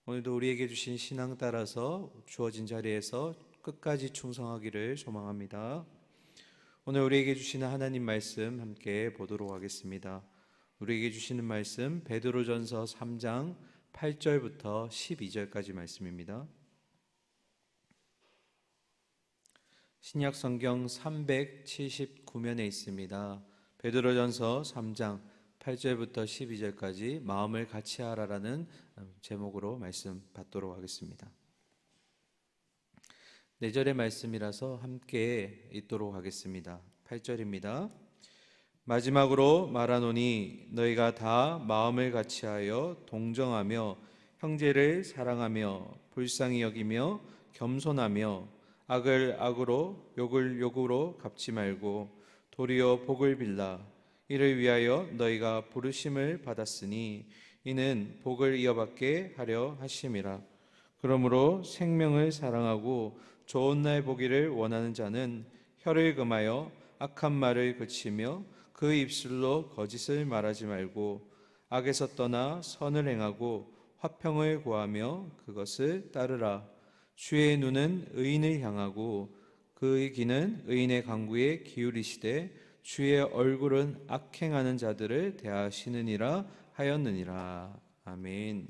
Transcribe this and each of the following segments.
오늘도 우리에게 주신 신앙 따라서 주어진 자리에서 끝까지 충성하기를 소망합니다. 오늘 우리에게 주시는 하나님 말씀 함께 보도록 하겠습니다. 우리에게 주시는 말씀 베드로전서 3장 8절부터 12절까지 말씀입니다. 신약 성경 379면에 있습니다. 베드로전서 3장 8절부터 12절까지 마음을 같이 하라라는 제목으로 말씀 받도록 하겠습니다. 4절의 말씀이라서 함께 읽도록 하겠습니다. 8절입니다. 마지막으로 말하노니 너희가 다 마음을 같이하여 동정하며 형제를 사랑하며 불쌍히 여기며 겸손하며 악을 악으로 욕을 욕으로 갚지 말고 도리어 복을 빌라. 이를 위하여 너희가 부르심을 받았으니 이는 복을 이어받게 하려 하심이라. 그러므로 생명을 사랑하고 좋은 날 보기를 원하는 자는 혀를 금하여 악한 말을 그치며 그 입술로 거짓을 말하지 말고 악에서 떠나 선을 행하고 화평을 구하며 그것을 따르라. 주의 눈은 의인을 향하고 그의 귀는 의인의 간구에 기울이시되 주의 얼굴은 악행하는 자들을 대하시느니라 하였느니라. 아멘.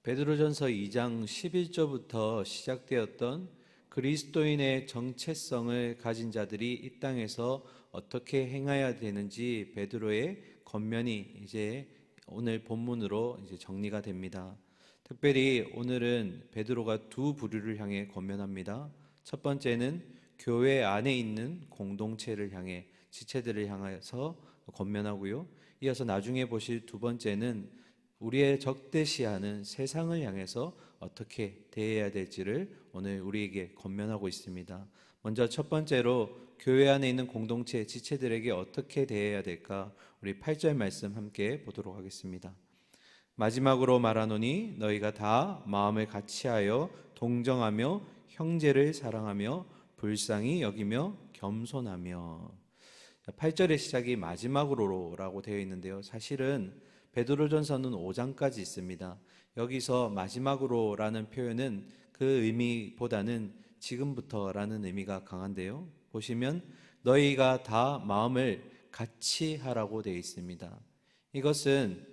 베드로전서 2장 11절부터 시작되었던 그리스도인의 정체성을 가진 자들이 이 땅에서 어떻게 행해야 되는지 베드로의 권면이 이제 오늘 본문으로 이제 정리가 됩니다. 특별히 오늘은 베드로가 두 부류를 향해 권면합니다. 첫 번째는 교회 안에 있는 공동체를 향해 지체들을 향해서 권면하고요. 이어서 나중에 보실 두 번째는 우리의 적대시하는 세상을 향해서 어떻게 대해야 될지를 오늘 우리에게 권면하고 있습니다. 먼저 첫 번째로 교회 안에 있는 공동체 지체들에게 어떻게 대해야 될까? 우리 8절 말씀 함께 보도록 하겠습니다. 마지막으로 말하노니 너희가 다 마음을 같이하여 동정하며 형제를 사랑하며 불쌍히 여기며 겸손하며. 8절의 시작이 마지막으로라고 되어 있는데요. 사실은 베드로전서는 5장까지 있습니다. 여기서 마지막으로라는 표현은 그 의미보다는 지금부터라는 의미가 강한데요. 보시면 너희가 다 마음을 같이 하라고 되어 있습니다. 이것은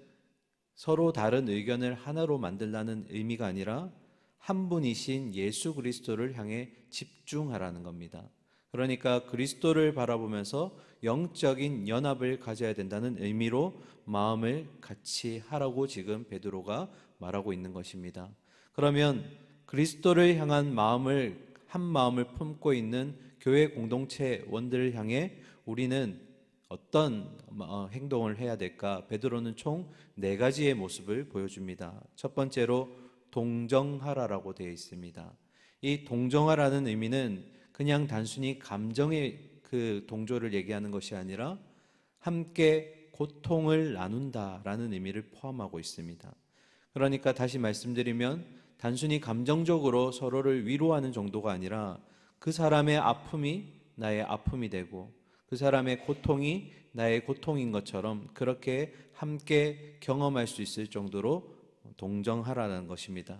서로 다른 의견을 하나로 만들라는 의미가 아니라 한 분이신 예수 그리스도를 향해 집중하라는 겁니다. 그러니까 그리스도를 바라보면서 영적인 연합을 가져야 된다는 의미로 마음을 같이 하라고 지금 베드로가 말하고 있는 것입니다. 그러면 그리스도를 향한 마음을 한 마음을 품고 있는 교회 공동체원들을 향해 우리는 어떤 행동을 해야 될까? 베드로는 총 4가지의 모습을 보여줍니다. 첫 번째로 동정하라라고 되어 있습니다. 이 동정하라는 의미는 그냥 단순히 감정의 그 동조를 얘기하는 것이 아니라 함께 고통을 나눈다라는 의미를 포함하고 있습니다. 그러니까 다시 말씀드리면 단순히 감정적으로 서로를 위로하는 정도가 아니라 그 사람의 아픔이 나의 아픔이 되고 그 사람의 고통이 나의 고통인 것처럼 그렇게 함께 경험할 수 있을 정도로 동정하라는 것입니다.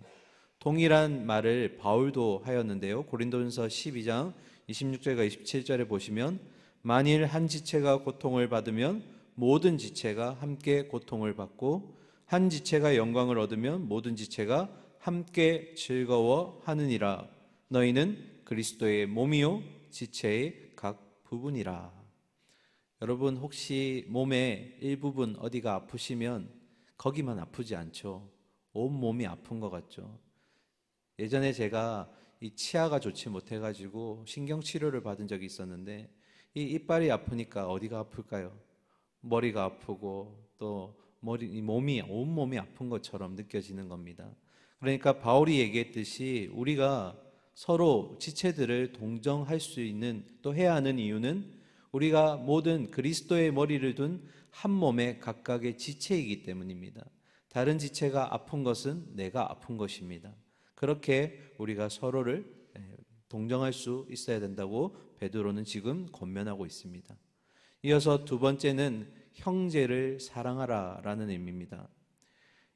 동일한 말을 바울도 하였는데요. 고린도전서 12장 26절과 27절에 보시면 만일 한 지체가 고통을 받으면 모든 지체가 함께 고통을 받고 한 지체가 영광을 얻으면 모든 지체가 함께 즐거워하느니라. 너희는 그리스도의 몸이요 지체의 각 부분이라. 여러분 혹시 몸의 일부분 어디가 아프시면 거기만 아프지 않죠. 온 몸이 아픈 것 같죠. 예전에 제가 이 치아가 좋지 못해가지고 신경치료를 받은 적이 있었는데 이 이빨이 아프니까 어디가 아플까요? 머리가 아프고 또 온 몸이 아픈 것처럼 느껴지는 겁니다. 그러니까 바울이 얘기했듯이 우리가 서로 지체들을 동정할 수 있는 또 해야 하는 이유는 우리가 모든 그리스도의 머리를 둔 한 몸의 각각의 지체이기 때문입니다. 다른 지체가 아픈 것은 내가 아픈 것입니다. 그렇게 우리가 서로를 동정할 수 있어야 된다고 베드로는 지금 권면하고 있습니다. 이어서 두 번째는 형제를 사랑하라라는 의미입니다.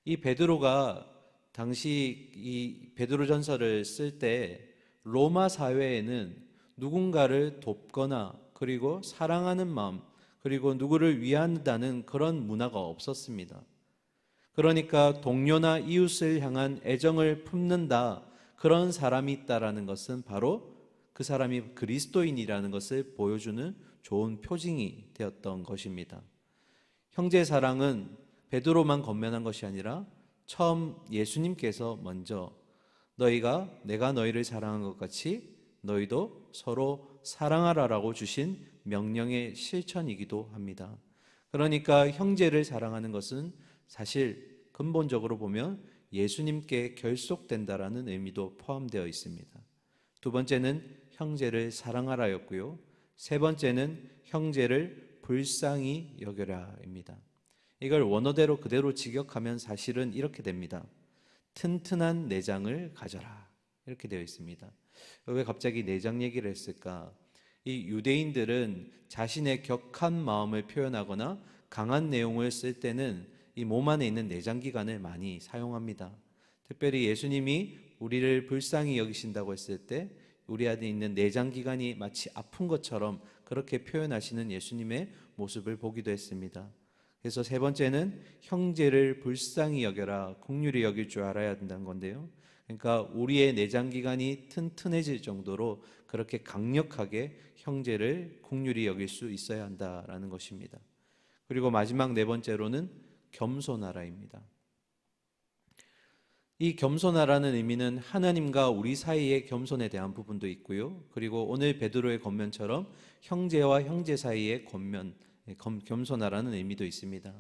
이 베드로가 당시 이 베드로전서를 쓸 때 로마 사회에는 누군가를 돕거나 그리고 사랑하는 마음 그리고 누구를 위한다는 그런 문화가 없었습니다. 그러니까 동료나 이웃을 향한 애정을 품는다, 그런 사람이 있다라는 것은 바로 그 사람이 그리스도인이라는 것을 보여주는 좋은 표징이 되었던 것입니다. 형제 사랑은 베드로만 건면한 것이 아니라 처음 예수님께서 먼저 너희가 내가 너희를 사랑한 것 같이 너희도 서로 사랑하라라고 주신 명령의 실천이기도 합니다. 그러니까 형제를 사랑하는 것은 사실 근본적으로 보면 예수님께 결속된다라는 의미도 포함되어 있습니다. 두 번째는 형제를 사랑하라였고요. 세 번째는 형제를 불쌍히 여겨라입니다. 이걸 원어대로 그대로 직역하면 사실은 이렇게 됩니다. 튼튼한 내장을 가져라, 이렇게 되어 있습니다. 왜 갑자기 내장 얘기를 했을까? 이 유대인들은 자신의 격한 마음을 표현하거나 강한 내용을 쓸 때는 이 몸 안에 있는 내장기관을 많이 사용합니다. 특별히 예수님이 우리를 불쌍히 여기신다고 했을 때 우리 안에 있는 내장기관이 마치 아픈 것처럼 그렇게 표현하시는 예수님의 모습을 보기도 했습니다. 그래서 세 번째는 형제를 불쌍히 여겨라, 긍휼히 여길 줄 알아야 된다는 건데요. 그러니까 우리의 내장기관이 튼튼해질 정도로 그렇게 강력하게 형제를 긍휼히 여길 수 있어야 한다라는 것입니다. 그리고 마지막 네 번째로는 겸손하라입니다. 이 겸손하라는 의미는 하나님과 우리 사이의 겸손에 대한 부분도 있고요. 그리고 오늘 베드로의 권면처럼 형제와 형제 사이의 겸손하라는 의미도 있습니다.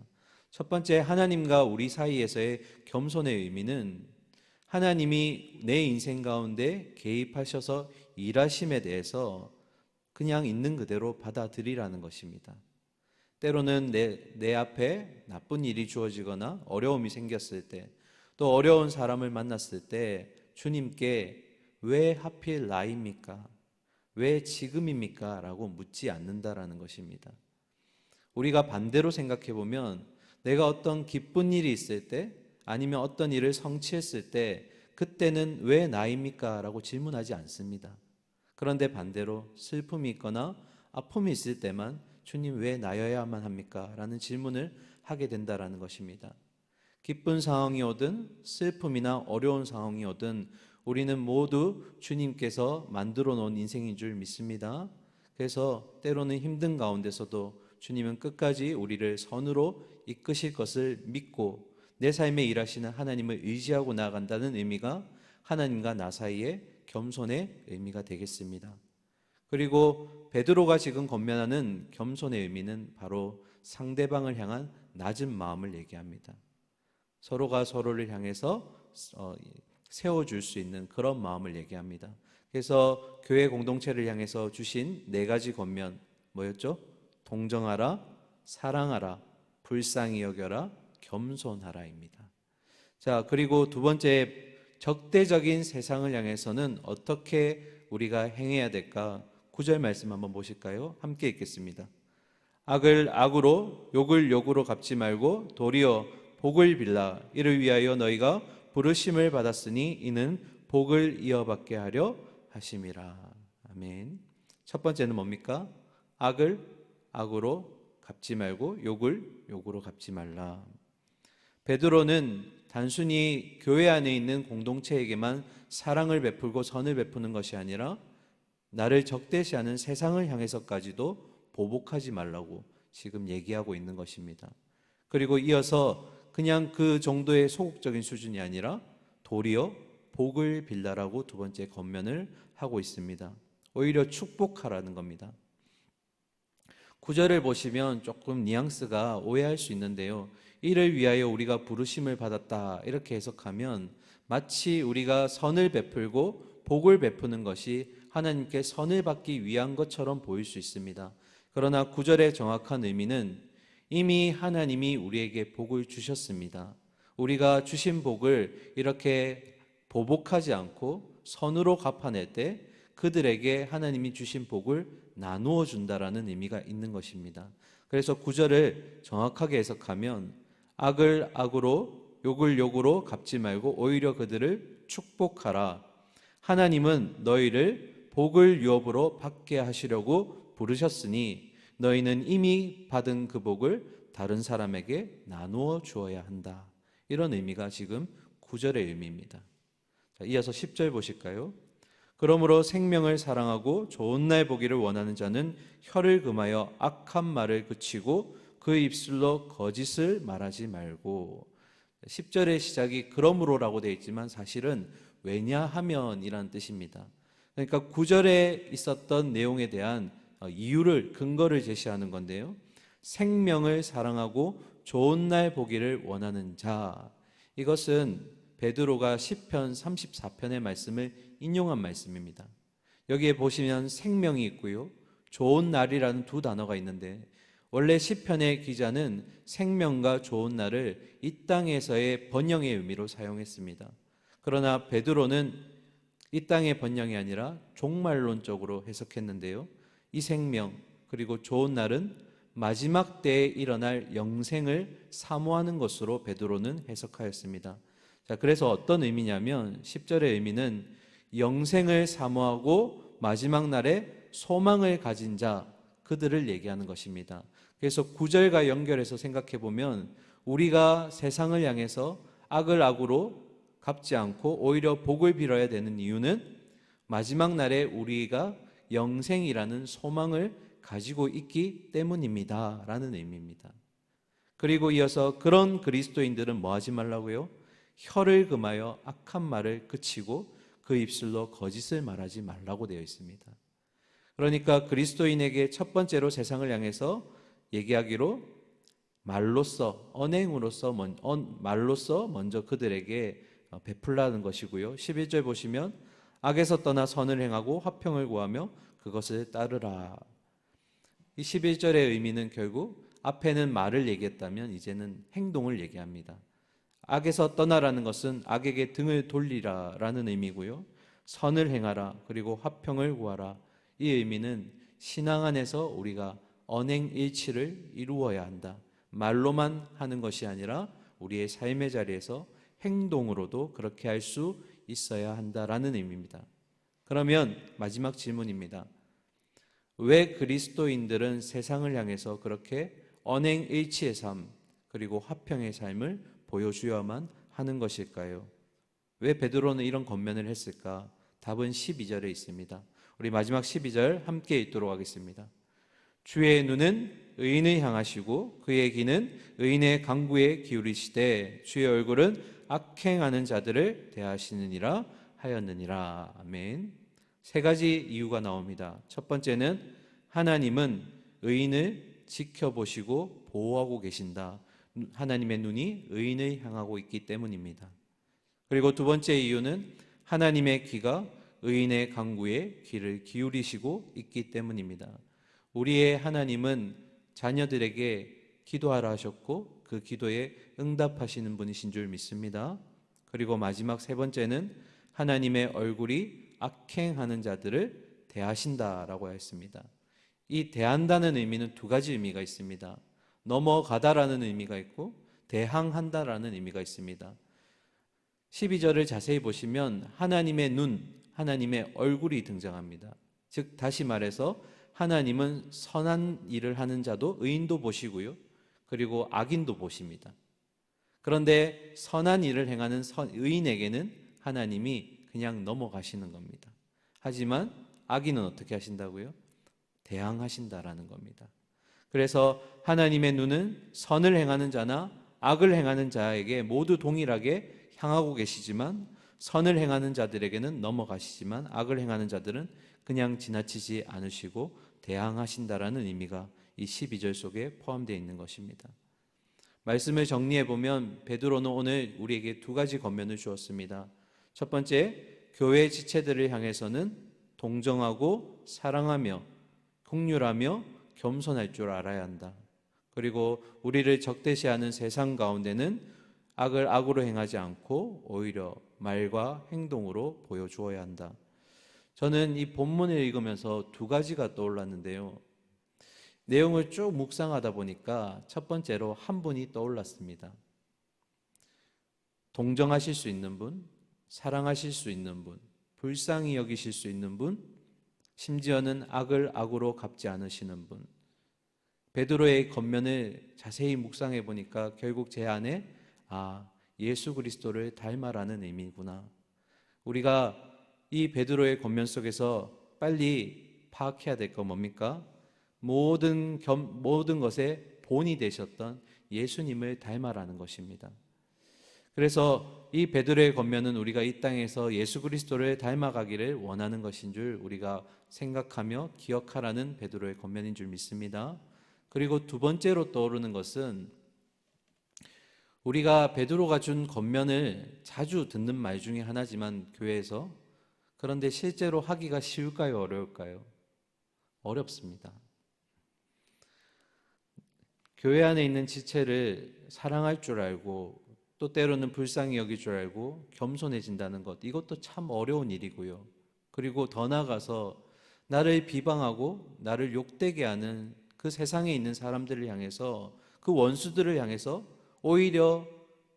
첫 번째, 하나님과 우리 사이에서의 겸손의 의미는 하나님이 내 인생 가운데 개입하셔서 일하심에 대해서 그냥 있는 그대로 받아들이라는 것입니다. 때로는 내 앞에 나쁜 일이 주어지거나 어려움이 생겼을 때, 또 어려운 사람을 만났을 때 주님께 왜 하필 나입니까? 왜 지금입니까? 라고 묻지 않는다라는 것입니다. 우리가 반대로 생각해 보면 내가 어떤 기쁜 일이 있을 때 아니면 어떤 일을 성취했을 때 그때는 왜 나입니까? 라고 질문하지 않습니다. 그런데 반대로 슬픔이 있거나 아픔이 있을 때만 주님 왜 나여야만 합니까? 라는 질문을 하게 된다라는 것입니다. 기쁜 상황이 오든 슬픔이나 어려운 상황이 오든 우리는 모두 주님께서 만들어 놓은 인생인 줄 믿습니다. 그래서 때로는 힘든 가운데서도 주님은 끝까지 우리를 선으로 이끄실 것을 믿고 내 삶에 일하시는 하나님을 의지하고 나아간다는 의미가 하나님과 나 사이의 겸손의 의미가 되겠습니다. 그리고 베드로가 지금 권면하는 겸손의 의미는 바로 상대방을 향한 낮은 마음을 얘기합니다. 서로가 서로를 향해서 세워줄 수 있는 그런 마음을 얘기합니다. 그래서 교회 공동체를 향해서 주신 네 가지 권면 뭐였죠? 동정하라, 사랑하라, 불쌍히 여겨라, 겸손하라입니다. 자, 그리고 두 번째, 적대적인 세상을 향해서는 어떻게 우리가 행해야 될까? 9절 말씀 한번 보실까요? 함께 읽겠습니다. 악을 악으로 욕을 욕으로 갚지 말고 도리어 복을 빌라. 이를 위하여 너희가 부르심을 받았으니 이는 복을 이어받게 하려 하심이라. 아멘. 첫 번째는 뭡니까? 악을 악으로 갚지 말고 욕을 욕으로 갚지 말라. 베드로는 단순히 교회 안에 있는 공동체에게만 사랑을 베풀고 선을 베푸는 것이 아니라 나를 적대시하는 세상을 향해서까지도 보복하지 말라고 지금 얘기하고 있는 것입니다. 그리고 이어서 그냥 그 정도의 소극적인 수준이 아니라 도리어 복을 빌라라고 두 번째 권면을 하고 있습니다. 오히려 축복하라는 겁니다. 9절을 보시면 조금 뉘앙스가 오해할 수 있는데요. 이를 위하여 우리가 부르심을 받았다 이렇게 해석하면 마치 우리가 선을 베풀고 복을 베푸는 것이 하나님께 선을 받기 위한 것처럼 보일 수 있습니다. 그러나 9절의 정확한 의미는 이미 하나님이 우리에게 복을 주셨습니다. 우리가 주신 복을 이렇게 보복하지 않고 선으로 갚아낼 때 그들에게 하나님이 주신 복을 나누어 준다라는 의미가 있는 것입니다. 그래서 9절을 정확하게 해석하면 악을 악으로 욕을 욕으로 갚지 말고 오히려 그들을 축복하라. 하나님은 너희를 복을 유업으로 받게 하시려고 부르셨으니 너희는 이미 받은 그 복을 다른 사람에게 나누어 주어야 한다. 이런 의미가 지금 9절의 의미입니다. 자, 이어서 10절 보실까요? 그러므로 생명을 사랑하고 좋은 날 보기를 원하는 자는 혀를 금하여 악한 말을 그치고 그 입술로 거짓을 말하지 말고. 10절의 시작이 그러므로라고 되어 있지만 사실은 왜냐하면이라는 뜻입니다. 그러니까 9절에 있었던 내용에 대한 이유를, 근거를 제시하는 건데요. 생명을 사랑하고 좋은 날 보기를 원하는 자, 이것은 베드로가 시편 34편의 말씀을 인용한 말씀입니다. 여기에 보시면 생명이 있고요, 좋은 날이라는 두 단어가 있는데 원래 시편의 기자는 생명과 좋은 날을 이 땅에서의 번영의 의미로 사용했습니다. 그러나 베드로는 이 땅의 번영이 아니라 종말론적으로 해석했는데요. 이 생명 그리고 좋은 날은 마지막 때에 일어날 영생을 사모하는 것으로 베드로는 해석하였습니다. 자, 그래서 어떤 의미냐면 10절의 의미는 영생을 사모하고 마지막 날에 소망을 가진 자, 그들을 얘기하는 것입니다. 그래서 9절과 연결해서 생각해 보면 우리가 세상을 향해서 악을 악으로 갚지 않고 오히려 복을 빌어야 되는 이유는 마지막 날에 우리가 영생이라는 소망을 가지고 있기 때문입니다 라는 의미입니다. 그리고 이어서 그런 그리스도인들은 뭐 하지 말라고요? 혀를 금하여 악한 말을 그치고 그 입술로 거짓을 말하지 말라고 되어 있습니다. 그러니까 그리스도인에게 첫 번째로 세상을 향해서 얘기하기로 말로써, 언행으로서 말로써 먼저 그들에게 베풀라는 것이고요. 11절 보시면 악에서 떠나 선을 행하고 화평을 구하며 그것을 따르라. 이 11절의 의미는 결국 앞에는 말을 얘기했다면 이제는 행동을 얘기합니다. 악에서 떠나라는 것은 악에게 등을 돌리라라는 의미고요. 선을 행하라, 그리고 화평을 구하라. 이 의미는 신앙 안에서 우리가 언행일치를 이루어야 한다. 말로만 하는 것이 아니라 우리의 삶의 자리에서 행동으로도 그렇게 할 수 있어야 한다라는 의미입니다. 그러면 마지막 질문입니다. 왜 그리스도인들은 세상을 향해서 그렇게 언행일치의 삶 그리고 화평의 삶을 보여주어야만 하는 것일까요? 왜 베드로는 이런 권면을 했을까? 답은 12절에 있습니다. 우리 마지막 12절 함께 읽도록 하겠습니다. 주의 눈은 의인을 향하시고 그의 귀는 의인의 간구에 기울이시되 주의 얼굴은 악행하는 자들을 대하시느니라 하였느니라. 아멘. 세 가지 이유가 나옵니다. 첫 번째는 하나님은 의인을 지켜보시고 보호하고 계신다. 하나님의 눈이 의인을 향하고 있기 때문입니다. 그리고 두 번째 이유는 하나님의 귀가 의인의 간구에 귀를 기울이시고 있기 때문입니다. 우리의 하나님은 자녀들에게 기도하라 하셨고 그 기도에 응답하시는 분이신 줄 믿습니다. 그리고 마지막 세 번째는 하나님의 얼굴이 악행하는 자들을 대하신다라고 했습니다. 이 대한다는 의미는 두 가지 의미가 있습니다. 넘어가다라는 의미가 있고 대항한다라는 의미가 있습니다. 12절을 자세히 보시면 하나님의 눈, 하나님의 얼굴이 등장합니다. 즉 다시 말해서 하나님은 선한 일을 하는 자도 의인도 보시고요, 그리고 악인도 보십니다. 그런데 선한 일을 행하는 의인에게는 하나님이 그냥 넘어가시는 겁니다. 하지만 악인은 어떻게 하신다고요? 대항하신다라는 겁니다. 그래서 하나님의 눈은 선을 행하는 자나 악을 행하는 자에게 모두 동일하게 향하고 계시지만 선을 행하는 자들에게는 넘어가시지만 악을 행하는 자들은 그냥 지나치지 않으시고 대항하신다라는 의미가 이 12절 속에 포함되어 있는 것입니다. 말씀을 정리해 보면 베드로는 오늘 우리에게 두 가지 권면을 주었습니다. 첫 번째, 교회 지체들을 향해서는 동정하고 사랑하며 긍휼하며 겸손할 줄 알아야 한다. 그리고 우리를 적대시하는 세상 가운데는 악을 악으로 행하지 않고 오히려 말과 행동으로 보여주어야 한다. 저는 이 본문을 읽으면서 두 가지가 떠올랐는데요. 내용을 쭉 묵상하다 보니까 첫 번째로 한 분이 떠올랐습니다. 동정하실 수 있는 분, 사랑하실 수 있는 분, 불쌍히 여기실 수 있는 분, 심지어는 악을 악으로 갚지 않으시는 분. 베드로의 겉면을 자세히 묵상해 보니까 결국 제 안에 예수 그리스도를 닮아라는 의미구나. 우리가 이 베드로의 겉면 속에서 빨리 파악해야 될 건 뭡니까? 모든 것의 본이 되셨던 예수님을 닮아라는 것입니다. 그래서 이 베드로의 겉면은 우리가 이 땅에서 예수 그리스도를 닮아가기를 원하는 것인 줄 우리가 생각하며 기억하라는 베드로의 겉면인 줄 믿습니다. 그리고 두 번째로 떠오르는 것은 우리가 베드로가 준 겉면을 자주 듣는 말 중에 하나지만 교회에서, 그런데 실제로 하기가 쉬울까요? 어려울까요? 어렵습니다. 교회 안에 있는 지체를 사랑할 줄 알고 또 때로는 불쌍히 여길 줄 알고 겸손해진다는 것, 이것도 참 어려운 일이고요. 그리고 더 나아가서 나를 비방하고 나를 욕되게 하는 그 세상에 있는 사람들을 향해서, 그 원수들을 향해서 오히려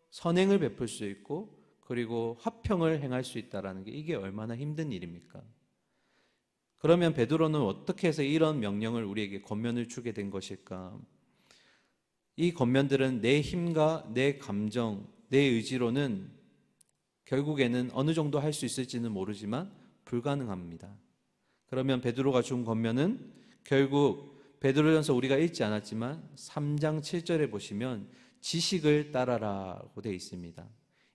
선행을 베풀 수 있고 그리고 화평을 행할 수 있다는 게 이게 얼마나 힘든 일입니까? 그러면 베드로는 어떻게 해서 이런 명령을 우리에게 권면을 주게 된 것일까? 이 겉면들은 내 힘과 내 감정, 내 의지로는 결국에는 어느 정도 할 수 있을지는 모르지만 불가능합니다. 그러면 베드로가 준 겉면은 결국 베드로전서 우리가 읽지 않았지만 3장 7절에 보시면 지식을 따라라고 되어 있습니다.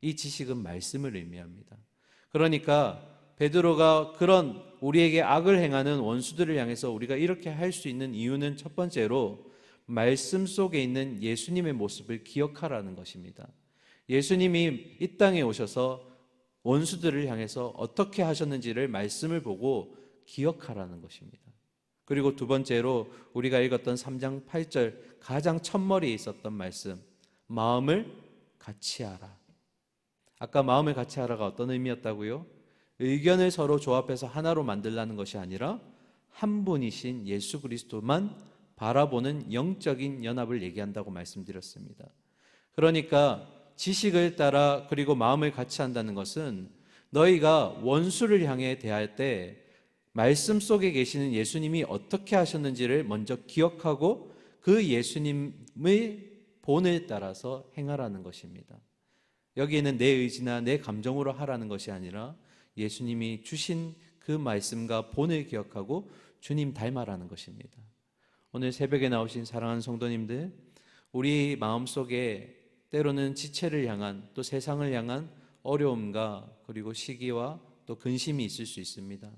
이 지식은 말씀을 의미합니다. 그러니까 베드로가 그런 우리에게 악을 행하는 원수들을 향해서 우리가 이렇게 할 수 있는 이유는 첫 번째로 말씀 속에 있는 예수님의 모습을 기억하라는 것입니다. 예수님이 이 땅에 오셔서 원수들을 향해서 어떻게 하셨는지를 말씀을 보고 기억하라는 것입니다. 그리고 두 번째로 우리가 읽었던 3장 8절 가장 첫머리에 있었던 말씀, 마음을 같이 하라. 아까 마음을 같이 하라가 어떤 의미였다고요? 의견을 서로 조합해서 하나로 만들라는 것이 아니라 한 분이신 예수 그리스도만 바라보는 영적인 연합을 얘기한다고 말씀드렸습니다. 그러니까 지식을 따라 그리고 마음을 같이 한다는 것은 너희가 원수를 향해 대할 때 말씀 속에 계시는 예수님이 어떻게 하셨는지를 먼저 기억하고 그 예수님의 본을 따라서 행하라는 것입니다. 여기에는 내 의지나 내 감정으로 하라는 것이 아니라 예수님이 주신 그 말씀과 본을 기억하고 주님 닮아라는 것입니다. 오늘 새벽에 나오신 사랑하는 성도님들, 우리 마음속에 때로는 지체를 향한 또 세상을 향한 어려움과 그리고 시기와 또 근심이 있을 수 있습니다.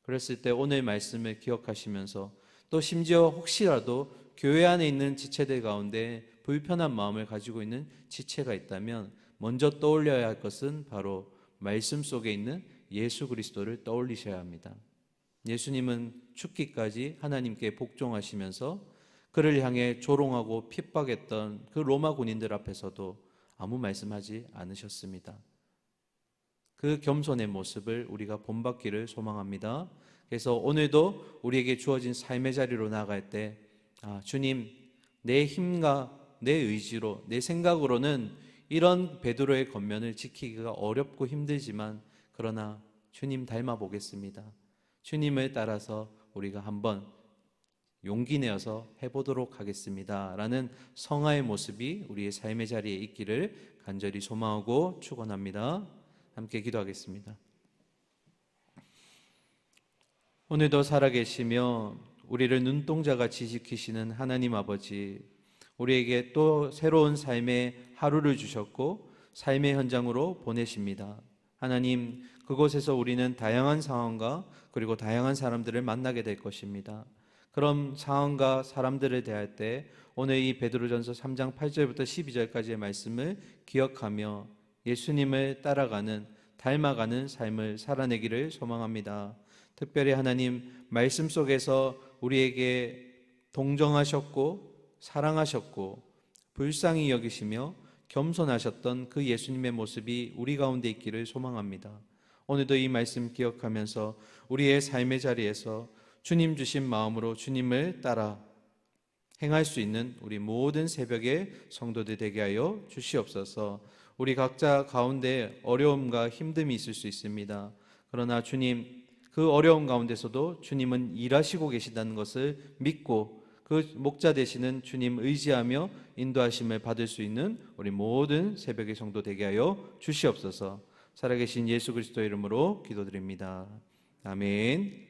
그랬을 때 오늘 말씀을 기억하시면서 또 심지어 혹시라도 교회 안에 있는 지체들 가운데 불편한 마음을 가지고 있는 지체가 있다면 먼저 떠올려야 할 것은 바로 말씀 속에 있는 예수 그리스도를 떠올리셔야 합니다. 예수님은 죽기까지 하나님께 복종하시면서 그를 향해 조롱하고 핍박했던 그 로마 군인들 앞에서도 아무 말씀하지 않으셨습니다. 그 겸손의 모습을 우리가 본받기를 소망합니다. 그래서 오늘도 우리에게 주어진 삶의 자리로 나아갈 때 주님, 내 힘과 내 의지로, 내 생각으로는 이런 베드로의 겉면을 지키기가 어렵고 힘들지만 그러나 주님 닮아 보겠습니다. 주님을 따라서 우리가 한번 용기 내어서 해보도록 하겠습니다 라는 성화의 모습이 우리의 삶의 자리에 있기를 간절히 소망하고 축원합니다. 함께 기도하겠습니다. 오늘도 살아계시며 우리를 눈동자같이 지키시는 하나님 아버지, 우리에게 또 새로운 삶의 하루를 주셨고 삶의 현장으로 보내십니다. 하나님, 그곳에서 우리는 다양한 상황과 그리고 다양한 사람들을 만나게 될 것입니다. 그런 상황과 사람들을 대할 때 오늘 이 베드로전서 3장 8절부터 12절까지의 말씀을 기억하며 예수님을 따라가는, 닮아가는 삶을 살아내기를 소망합니다. 특별히 하나님, 말씀 속에서 우리에게 동정하셨고 사랑하셨고 불쌍히 여기시며 겸손하셨던 그 예수님의 모습이 우리 가운데 있기를 소망합니다. 오늘도 이 말씀 기억하면서 우리의 삶의 자리에서 주님 주신 마음으로 주님을 따라 행할 수 있는 우리 모든 새벽의 성도들 되게 하여 주시옵소서. 우리 각자 가운데 어려움과 힘듦이 있을 수 있습니다. 그러나 주님, 그 어려움 가운데서도 주님은 일하시고 계신다는 것을 믿고 그 목자 되시는 주님 의지하며 인도하심을 받을 수 있는 우리 모든 새벽의 성도 되게 하여 주시옵소서. 살아계신 예수 그리스도 이름으로 기도드립니다. 아멘.